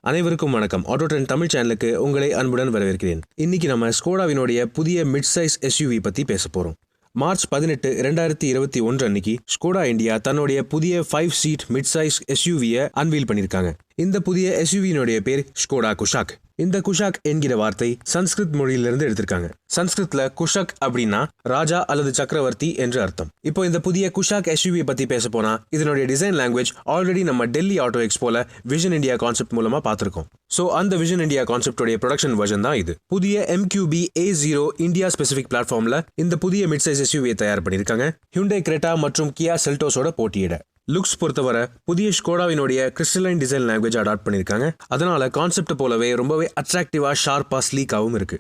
அனைவருக்கும் வணக்கம். Auto trend Tamil சேனலுக்கு உங்களை அன்புடன் வரவேற்கிறேன். இன்னைக்கு நம்ம ஸ்கோடாவினுடைய புதிய மிட் சைஸ் எஸ்யூவி பத்தி பேச போறோம். மார்ச் 18, 2021 அன்னைக்கு ஸ்கோடா இந்தியா தன்னுடைய புதிய 5 சீட் மிட் சைஸ் எஸ்யூவியை அன்வீல் பண்ணியிருக்காங்க. இந்த புதிய எஸ்யூவியினுடைய பேர் ஸ்கோடா குஷாக். இந்த குஷாக் என்கிற வார்த்தை சன்ஸ்கிருத் மொழியிலிருந்து எடுத்திருக்காங்க. சன்ஸ்கிருத்ல குஷக் அப்படின்னா ராஜா அல்லது சக்கரவர்த்தி என்று அர்த்தம். இப்போ இந்த புதிய குஷாக் எஸ்யூவி பத்தி பேச போனா இதனுடைய டிசைன் லாங்குவேஜ் ஆல்ரெடி நம்ம டெல்லி ஆட்டோ எக்ஸ்போல விஷன் இந்தியா கான்செப்ட் மூலமா பார்த்திருக்கோம். சோ அந்த விஷன் இந்தியா கான்செப்டோட ப்ரொடக்ஷன் வெர்ஷன் தான் இது. புதிய MQB A0 இந்தியா ஸ்பெசிபிக் பிளாட்ஃபார்ம்ல இந்த புதிய மிட் சைஸ் எஸ்யூவியை தயார் பண்ணியிருக்காங்க. ஹியூண்டை கிரெட்டா மற்றும் கியா செல்டோஸோட போட்டியிட. லுக்ஸ் பொறுத்தவரை புதிய ஸ்கோடாவினுடைய கிறிஸ்டலைன் டிசைன் லாங்குவேஜ் அடாப்ட் பண்ணியிருக்காங்க. அதனால கான்செப்ட் போலவே ரொம்பவே அட்ராக்டிவா ஷார்ப்பா ஸ்லீக்காவும் இருக்கு.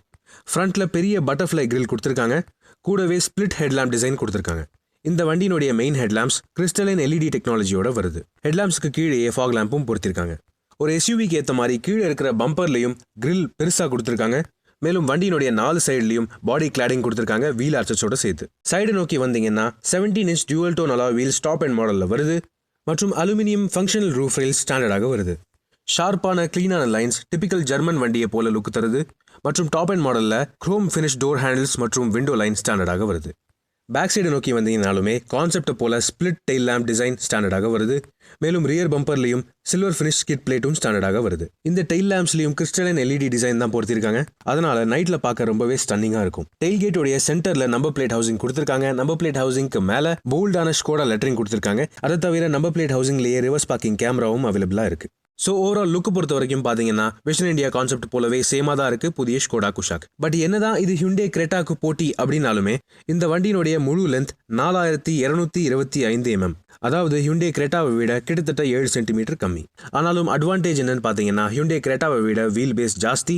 ஃப்ரண்ட்ல பெரிய பட்டர்ஃப்ளை கிரில் கொடுத்திருக்காங்க. கூடவே ஸ்பிளிட் ஹெட்லாம்ப் டிசைன் கொடுத்திருக்காங்க. இந்த வண்டியினுடைய மெயின் ஹெட்லாம்ப்ஸ் கிறிஸ்டலைன் LED டெக்னாலஜியோட வருது. ஹெட்லாம்ப்ஸ்க்கு கீழே ஃபாக் லேம்பும் பொருத்திருக்காங்க. ஒரு எஸ்யூவிக்கு ஏற்ற மாதிரி கீழே இருக்கிற பம்பர்லையும் கிரில் பெருசா கொடுத்திருக்காங்க. மேலும் வண்டியினுடைய 4 சைட்லையும் பாடி கிளாடிங் கொடுத்திருக்காங்க, வீல் ஆர்ச்சஸோட சேர்த்து. சைடு நோக்கி வந்தீங்கன்னா 17 inch dual tone alloy wheels top and மாடல்ல வருது மற்றும் அலுமினியம் ஃபங்க்ஷனல் ரூஃப் ரெயில்ஸ் ஸ்டாண்டர்டாக வருது. ஷார்ப்பான கிளீனான லைன்ஸ் டிபிக்கல் ஜெர்மன் வண்டியை போல லுக் தருது மற்றும் டாப் அண்ட் மாடல்ல குரோம் ஃபினிஷ் டோர் ஹேண்டில்ஸ் மற்றும் விண்டோ லைன் ஸ்டாண்டர்டாக வருது. பேக் சைடு நோக்கி வந்தீங்கனாலுமே கான்செப்ட் போல ஸ்பிளிட் டெயில் லேம்ப் டிசைன் ஸ்டாண்டர்டாக வருது. மேலும் ரியர் பம்பர்லையும் சில்வர் ஃபினிஷ் ஸ்கிட் பிளேட்டும் ஸ்டாண்டர்டாக வருது. இந்த டெயில் லேம்ப்ஸ்லையும் கிறிஸ்டலைன் LED டிசைன் தான் பொறுத்திருக்காங்க. அதனால நைட்ல பார்க்க ரொம்பவே ஸ்டன்னிங்கா இருக்கும். டெயில் கேட்டோடைய சென்டர்ல நம்பர் பிளேட் ஹவுசிங் கொடுத்திருக்காங்க. நம்பர் பிளேட் ஹவுசிங்க்கு மேல போல்டான ஸ்கோடா லெட்டரிங் கொடுத்திருக்காங்க. அதை தவிர நம்பர் பிளேட் ஹவுசிங்லேயே ரிவர்ஸ் பார்க்கிங் கேமராவும் அவைலபிளா இருக்கு. ஸோ ஓவரால் லுக் பொறுத்த வரைக்கும் பார்த்தீங்கன்னா விஷன் இந்தியா கான்செப்ட் போலவே சேமா தான் இருக்கு புதிய ஸ்கோடா குஷாக். பட் என்னதான் இது ஹியூண்டே கிரெட்டாக்கு போட்டி அப்படின்னாலுமே இந்த வண்டியினுடைய முழு லென்த் 4225 mm. அதாவது ஹியூண்டே கிரெட்டாவை விட கிட்டத்தட்ட 7 சென்டிமீட்டர் கம்மி. ஆனாலும் அட்வான்டேஜ் என்னன்னு பார்த்தீங்கன்னா ஹியூண்டே கிரெட்டாவை விட வீல் பேஸ் ஜாஸ்தி.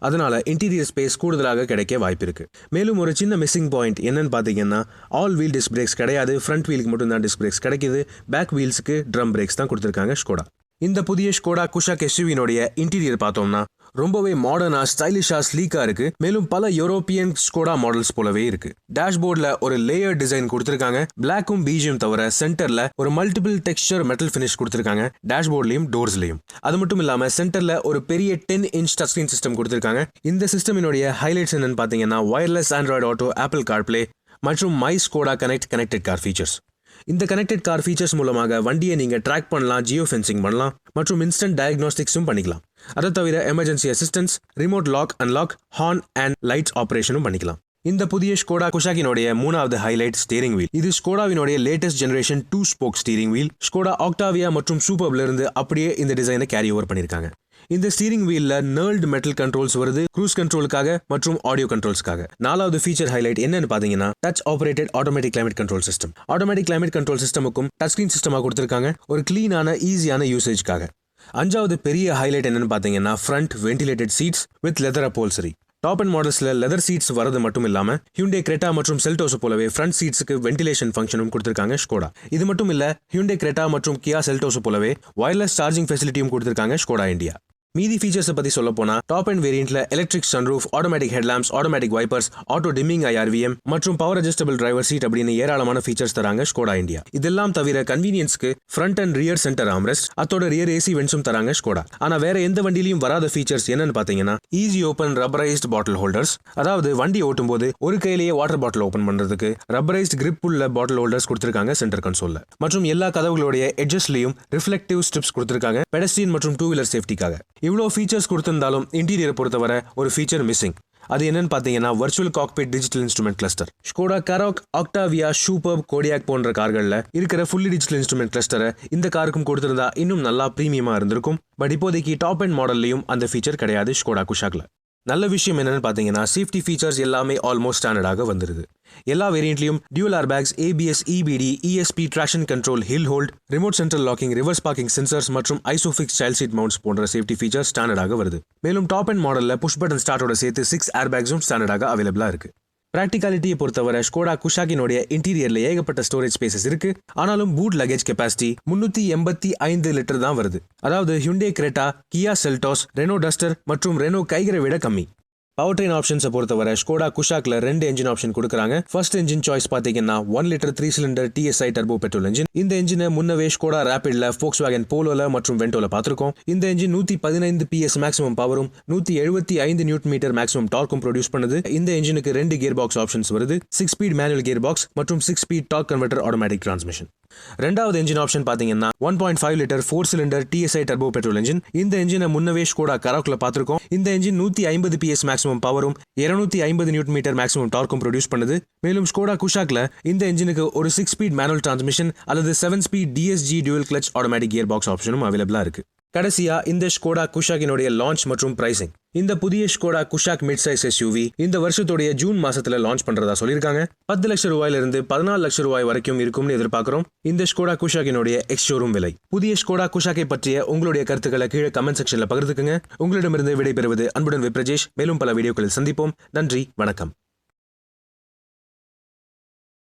அதனால இன்டீரியர் ஸ்பேஸ் கூடுதலாக கிடைக்க வாய்ப்பு இருக்கு. மேலும் ஒரு சின்ன மிஸ்ஸிங் பாயிண்ட் என்னன்னு பார்த்தீங்கன்னா ஆல் வீல் டிஸ்க் பிரேக்ஸ் கிடையாது. ஃப்ரண்ட் வீலுக்கு மட்டும் தான் டிஸ்க் பிரேக்ஸ் கிடைக்குது. பேக் வீல்ஸுக்கு ட்ரம் பிரேக்ஸ் தான் கொடுத்துருக்காங்க ஸ்கோடா. இந்த புதிய ஸ்கோடா குஷாக் எஸ்யூவினுடைய இன்டீரியர் பார்த்தோம்னா ரொம்பவே மாடர்னா ஸ்டைலிஷா ஸ்லீக்கா இருக்கு. மேலும் பல யூரோப்பியன் ஸ்கோடா மாடல்ஸ் போலவே இருக்கு. டேஷ்போர்ட்ல ஒரு லேயர் டிசைன் கொடுத்திருக்காங்க. பிளாக்கும் பீஜும் தவிர சென்டர்ல ஒரு மல்டிபிள் டெக்ஸ்சர் மெட்டல் ஃபினிஷ் கொடுத்திருக்காங்க. டேஷ்போர்ட்லயும் டோர்ஸ்லயும். அது மட்டும் இல்லாம சென்டர்ல ஒரு பெரிய 10 இன்ச் டச் ஸ்கிரீன் சிஸ்டம் கொடுத்திருக்காங்க. இந்த சிஸ்டமினுடைய ஹைலைட்ஸ் என்னன்னு பாத்தீங்கன்னா wireless Android auto, Apple CarPlay மற்றும் my Skoda connected car features. இந்த கனெக்டட் கார் ஃபீச்சர்ஸ் மூலமாக வண்டியை நீங்க ட்ராக் பண்ணலாம், ஜியோ ஃபென்சிங் பண்ணலாம் மற்றும் இன்ஸ்டன்ட் டயக்னோஸ்டிக்ஸும் பண்ணிக்கலாம். அதை தவிர emergency assistance, remote lock unlock, horn and lights ஆபரேஷனும் பண்ணிக்கலாம். இந்த புதிய ஸ்கோடா குஷாக்கினுடைய மூணாவது ஹைலைட் ஸ்டீரிங் வீல். இது ஸ்கோடாவினுடைய latest generation 2 spoke steering wheel. Skoda Octavia மற்றும் சூப்பர்ப்ல இருந்து அப்படியே இந்த டிசைனை கேரி ஓவர் பண்ணிருக்காங்க. இந்த ஸ்டீரிங் வீல்ல நர்ல்டு மெட்டல் கண்ட்ரோல்ஸ் வருது, க்ரூஸ் கண்ட்ரோலுக்காக மற்றும் ஆடியோ கண்ட்ரோல்ஸ்க்காக. நாலாவது ஃபீச்சர் ஹைலைட் என்னன்னு பாத்தீங்கன்னா touch operated automatic climate control system. Automatic climate control சிஸ்டமுக்கும் டச் ஸ்கிரீன் சிஸ்டமா கொடுத்திருக்காங்க ஒரு கிளீனான ஈஸியான யூசேஜ்க்காக. அஞ்சாவது பெரிய ஹைலைட் என்னன்னு பாத்தீங்கன்னா front ventilated seats with leather upholstery. Top and மாடல்ஸ்ல லெதர் சீட்ஸ் வரது மட்டும் இல்லாம ஹியூண்டே கிரெட்டா மற்றும் செல்டோஸ் போலவே ஃப்ரண்ட் சீட்ஸ்க்கு வென்டிலேஷன் ஃபங்க்ஷனும் கொடுத்திருக்காங்க ஸ்கோடா. இது மட்டும் இல்ல ஹியூண்டே கிரெட்டா மற்றும் கியா செல்டோஸ் போலவே வயர்லெஸ் சார்ஜிங் ஃபெசிலிட்டியும் கொடுத்திருக்காங்க ஸ்கோடா இந்தியா. மீதி ஃபீச்சர்ஸ் பத்தி சொல்ல போனா டாப் அண்ட் வேரியன்ட்ல electric sunroof, automatic headlamps, automatic wipers, auto dimming IRVM மற்றும் பவர் அட்ஜஸ்டபிள் டிரைவர் சீட் அப்படின்னு ஏராளமான ஃபீச்சர்ஸ் தராங்க ஸ்கோடா இந்தியா. இதெல்லாம் தவிர கன்வீனியன்ஸ்க்கு front and rear centre armrest, அதோட ரியர் AC வென்ட்ஸும் தராங்க ஸ்கோடா. ஆனா வேற எந்த வண்டியிலும் வராத ஃபீச்சர்ஸ் என்னன்னு பாத்தீங்கன்னா ஈஸி ஓபன் ரப்பரைஸ்ட் பாட்டில் ஹோல்டர்ஸ். அதாவது வண்டி ஓட்டும் போது ஒரு கையிலேயே வாட்டர் பாட்டில் ஓபன் பண்றதுக்கு ரப்பரைஸ்ட் கிரிப் உள்ள பாட்டில் ஹோல்டர்ஸ் கொடுத்திருக்காங்க சென்டர் கன்சோல்ல. மற்றும் எல்லா கதவுகளுடைய எட்ஜஸ்லயும் ரிஃப்ளெக்டிவ் ஸ்ட்ரிப்ஸ் கொடுத்திருக்காங்க பெடஸ்ட்ரியன் மற்றும் 2 வீலர் சேஃப்டிக்காக. இவ்வளோ ஃபீச்சர்ஸ் கொடுத்திருந்தாலும் இன்டீரியர் பொறுத்தவரை ஒரு ஃபீச்சர் மிஸ்ஸிங். அது என்னன்னு பாத்தீங்கன்னா virtual cockpit digital instrument cluster. Skoda Karoq, Octavia, Superb, Kodiaq போன்ற கார்கள்ல இருக்கிற ஃபுல்லி டிஜிட்டல் இன்ஸ்ட்ருமெண்ட் கிளஸ்டரை இந்த காருக்கும் கொடுத்திருந்தா இன்னும் நல்லா பிரீமியமா இருந்திருக்கும். பட் இப்போதைக்கு டாப் அண்ட் மாடல்லையும் அந்த ஃபீச்சர் கிடையாது ஸ்கோடா குஷாக்ல. நல்ல விஷயம் என்னன்னு பாத்தீங்கன்னா சேஃப்டி ஃபீச்சர்ஸ் எல்லாமே ஆல்மோஸ்ட் ஸ்டாண்டர்டாக வந்துருது. எல்லா வேரியன்ட்லயும் dual airbags, ABS, EBD, ESP, traction control, hill hold, remote central locking, reverse parking sensors மற்றும் ஐசோஃபிக்ஸ் சைல்ட் சீட் மவுண்ட்ஸ் போன்ற சேஃப்டி ஃபீச்சர்ஸ் ஸ்டாண்டர்டாக வருது. மேலும் டாப் அண்ட் மாடல்ல புஷ் பட்டன் ஸ்டார்ட்டோட சேர்த்து 6 ஏர்பேக்ஸும் ஸ்டாண்டர்டாக அவைலபிளா இருக்கு. பிராக்டிகாலிட்டியை பொறுத்தவரை ஸ்கோடா குஷாக்கினுடைய இன்டீரியர்ல ஏகப்பட்ட ஸ்டோரேஜ் ஸ்பேசஸ் இருக்கு. ஆனாலும் பூட் லக்கேஜ் கெபாசிட்டி 385 லிட்டர் தான் வருது. அதாவது Hyundai Creta, Kia Seltos, Renault Duster மற்றும் ரெனோ கைகரை விட கம்மி. பவர் ட்ரெயின் ஆப்ஷன்ஸை பொறுத்தவரை ஸ்கோடா குஷாக்ல 2 என்ஜின் ஆப்ஷன் கொடுக்குறாங்க. ஃபர்ஸ்ட் என்ஜின் சாய்ஸ் பாத்தீங்கன்னா 1 litre 3 cylinder TSI turbo petrol engine. இந்த என்ஜினை முன்னவே ஸ்கோடா ரேபிட்ல, ஃபோக்ஸ்வேகன் போலோல மற்றும் வென்டோல பார்த்திருக்கோம். இந்த என்ஜின் 115 PS மேக்ஸிமம் பவரும் 175 நியூட்டன் மீட்டர் மேக்ஸிமம் டார்க்கும் ப்ரொடியூஸ் பண்ணுது. இந்த என்ஜினுக்கு 2 கியர் பாக்ஸ் ஆப்ஷன்ஸ் வருது. 6 ஸ்பீட் மேனுவல் கியர் பாக்ஸ் மற்றும் 6 speed torque converter automatic transmission. ரெண்டாவது என்ஜின் ஆப்ஷன் பாத்தீங்கன்னா 1.5 litre 4 cylinder TSI turbo petrol engine. இந்த என்ஜினை முன்னவே ஸ்கோடா கராக்ல பார்த்திருக்கோம். இந்த என்ஜின் 150 PS மேக்ஸிமம் பவரும் 250 நியூட்டன் மீட்டர் மேக்ஸிமம் டார்க்கும் ப்ரொடியூஸ் பண்ணுது. மேலும் ஸ்கோடா குஷாக்ல இந்த என்ஜினுக்கு ஒரு 6 ஸ்பீட் மேனுவல் டிரான்ஸ்மிஷன் அல்லது 7 speed DSG dual clutch automatic gear box ஆப்ஷனும் அவைலபிளா இருக்கு. கடைசியா இந்த ஸ்கோடா குஷாக்கினுடைய லான்ச் மற்றும் பிரைசிங். இந்த புதிய Skoda Kushaq mid size SUV இந்த வருஷத்துடைய ஜூன் மாசத்துல லான்ச் பண்றதா சொல்லியிருக்காங்க. 10 லட்சம் ரூபாயிலிருந்து 14 லட்சம் ரூபாய் வரைக்கும் இருக்கும்னு எதிர்பார்க்கிறோம் இந்த ஸ்கோடா குஷாக்கினுடைய எக்ஸ் ஷோரூம் விலை. புதிய ஸ்கோடா குஷாக்கை பற்றிய உங்களுடைய கருத்துக்களை கீழே கமெண்ட் செக்ஷன்ல பகிர்ந்துக்குங்க. உங்களிடமிருந்து விடைபெறுவது அன்புடன் விப்ரஜேஷ். மேலும் பல வீடியோக்களில் சந்திப்போம். நன்றி, வணக்கம்.